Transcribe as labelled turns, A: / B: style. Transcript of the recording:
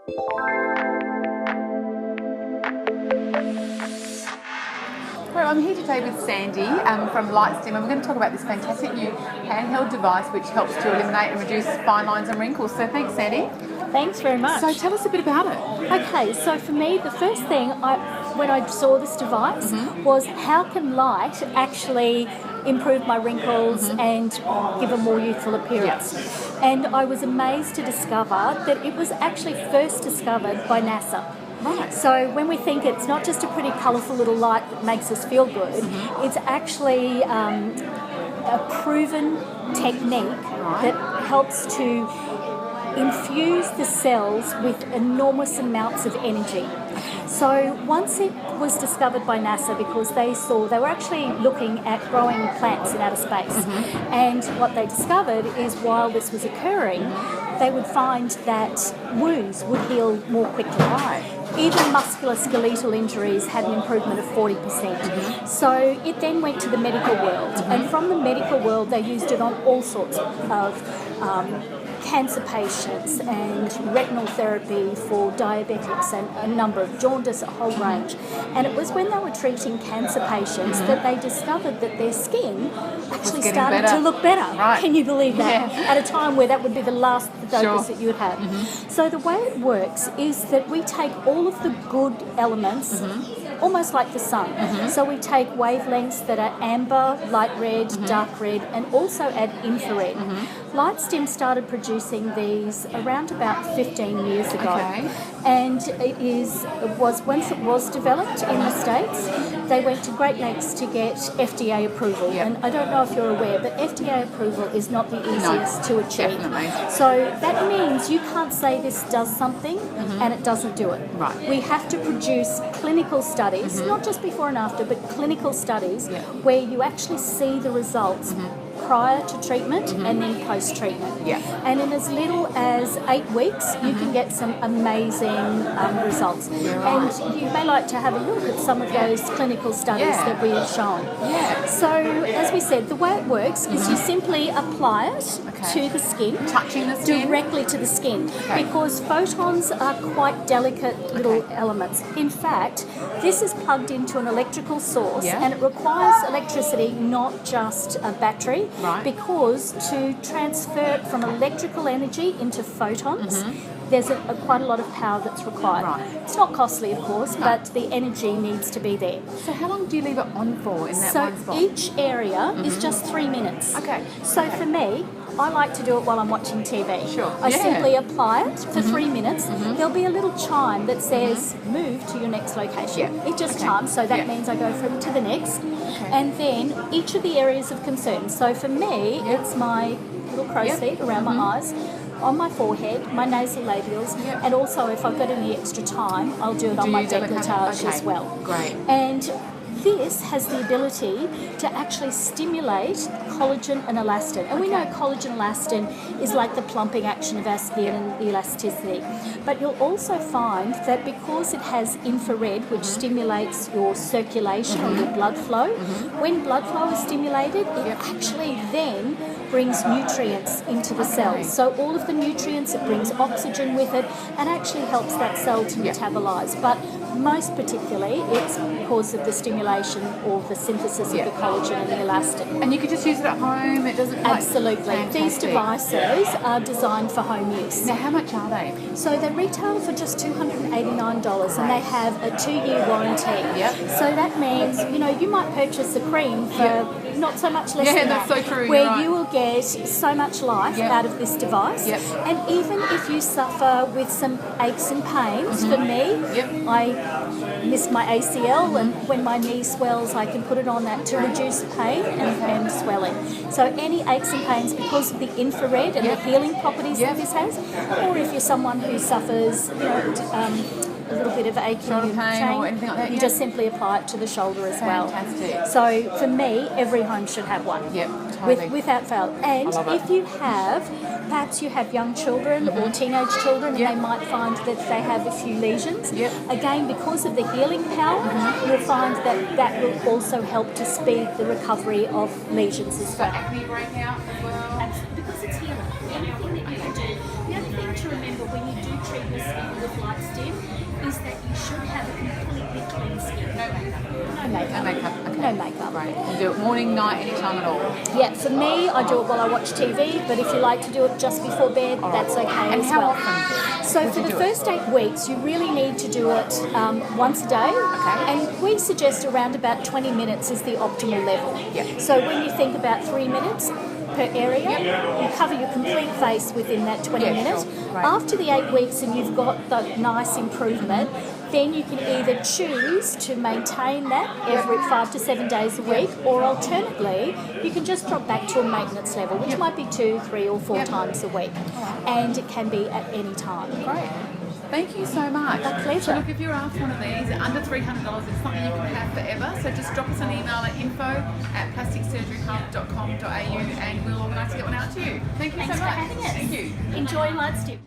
A: Well, I'm here today with Sandy from Lightstim, and we're going to talk about this fantastic new handheld device which helps to eliminate and reduce fine lines and wrinkles. So thanks, Sandy.
B: Thanks very much.
A: So tell us a bit about it.
B: Okay, so for me, the first thing when I saw this device was how can light actually improve my wrinkles and give a more youthful appearance. And I was amazed to discover that it was actually first discovered by NASA.
A: Right.
B: So when we think it's not just a pretty colourful little light that makes us feel good, it's actually a proven technique that helps to infuse the cells with enormous amounts of energy. So once it was discovered by NASA, because they were actually looking at growing plants in outer space, and what they discovered is while this was occurring, they would find that wounds would heal more quickly.
A: Right.
B: Even musculoskeletal injuries had an improvement of 40%. So it then went to the medical world, and from the medical world they used it on all sorts of cancer patients and retinal therapy for diabetics and a number of jaundice, a whole range. And it was when they were treating cancer patients that they discovered that their skin actually started to look better.
A: Right.
B: Can you believe that?
A: Yeah.
B: At a time where that would be the last focus that you would have. So the way it works is that we take all of the good elements, almost like the sun. So we take wavelengths that are amber, light red, dark red, and also add infrared. Lightstim started producing these around about 15 years ago.
A: Okay.
B: And once it was developed in the States, they went to great lengths to get FDA approval.
A: Yep.
B: And I don't know if you're aware, but FDA approval is not the easiest to achieve.
A: Definitely.
B: So that means you can't say this does something and it doesn't do it.
A: Right.
B: We have to produce clinical studies, not just before and after, but clinical studies where you actually see the results prior to treatment and then post-treatment.
A: Yeah.
B: And in as little as 8 weeks, you can get some amazing results. And you may like to have a look at some of those clinical studies that we have shown.
A: Yeah.
B: So, as we said, the way it works is you simply apply it to the skin.
A: Touching the skin?
B: Directly to the skin.
A: Okay.
B: Because photons are quite delicate little elements. In fact, this is plugged into an electrical source and it requires electricity, not just a battery.
A: Right.
B: Because to transfer it from electrical energy into photons, there's quite a lot of power that's required.
A: Right.
B: It's not costly, of course, but the energy needs to be there.
A: So how long do you leave it on for in that
B: So
A: one spot?
B: each area is just 3 minutes.
A: Okay.
B: So for me, I like to do it while I'm watching TV.
A: Sure.
B: I simply apply it for 3 minutes. There'll be a little chime that says, move to your next location.
A: Yeah.
B: It just chimes, so that means I go from to the next. And then each of the areas of concern. So for me, it's my little crow's feet around my eyes, on my forehead, my nasal labials, and also if I've got any extra time, I'll do it on my décolletage as well.
A: Great.
B: And this has the ability to actually stimulate collagen and elastin. And we know collagen and elastin is like the plumping action of our skin and elasticity. But you'll also find that because it has infrared, which stimulates your circulation or your blood flow, when blood flow is stimulated, it actually then brings nutrients into the cells. So all of the nutrients, it brings oxygen with it and actually helps that cell to metabolize. But most particularly, it's because of the stimulation or the synthesis of the collagen and the elastin.
A: And you could just use it at home. It doesn't.
B: Absolutely.
A: Fantastic.
B: These devices are designed for home use.
A: Now, how much are they?
B: So they retail for just $289 and they have a 2-year warranty.
A: Yep.
B: So that means, you might purchase a cream for not so much less than
A: that's
B: that.
A: so true,
B: Where
A: you're right.
B: you will get so much life out of this device.
A: Yep.
B: And even if you suffer with some aches and pains, for me, I miss my ACL and when my knee swells I can put it on that to reduce pain and swelling. So any aches and pains because of the infrared and the healing properties that this has, or if you're someone who suffers a little bit of aching
A: Shoulder pain or anything like that,
B: you just simply apply it to the shoulder as
A: Fantastic.
B: well. So for me, every home should have one.
A: Yep, totally.
B: Without fail. And
A: I love it.
B: if you have, perhaps you have young children or teenage children and they might find that they have a few lesions.
A: Yep.
B: Again, because of the healing power, you'll find that that will also help to speed the recovery of lesions as
A: For
B: well.
A: acne breakout as well.
B: Because it's healing. Anything that you can do. The other thing to remember when you do treatment skin with light stim is that you should have a completely clean skin.
A: No makeup.
B: No makeup.
A: No makeup. Okay.
B: No makeup.
A: Right. You do it morning, night, anytime at all.
B: Yeah, for me, I do it while I watch TV, but if you like to do it just before bed, that's okay
A: And
B: as
A: how
B: well.
A: often?
B: So
A: would
B: for
A: you
B: the
A: do it?
B: first 8 weeks, you really need to do it once a day.
A: Okay.
B: And we suggest around about 20 minutes is the optimal level.
A: Yep.
B: So when you think about 3 minutes per area, you cover your complete face within that 20
A: Yeah,
B: minutes.
A: sure. Right.
B: After the 8 weeks and you've got the nice improvement, then you can either choose to maintain that every 5 to 7 days a week, or alternatively, you can just drop back to a maintenance level, which might be 2, 3 or 4 times a week. And it can be at any time.
A: Great. Thank you so much.
B: A pleasure.
A: So look, if you're after one of these, under $300, it's something you can have forever. So just drop us an email at info@plasticsurgeryhub.com.au and we'll organise to get one out to you. Thank you
B: Thanks
A: so
B: for
A: much.
B: having us.
A: Thank you.
B: Enjoy Lightstim.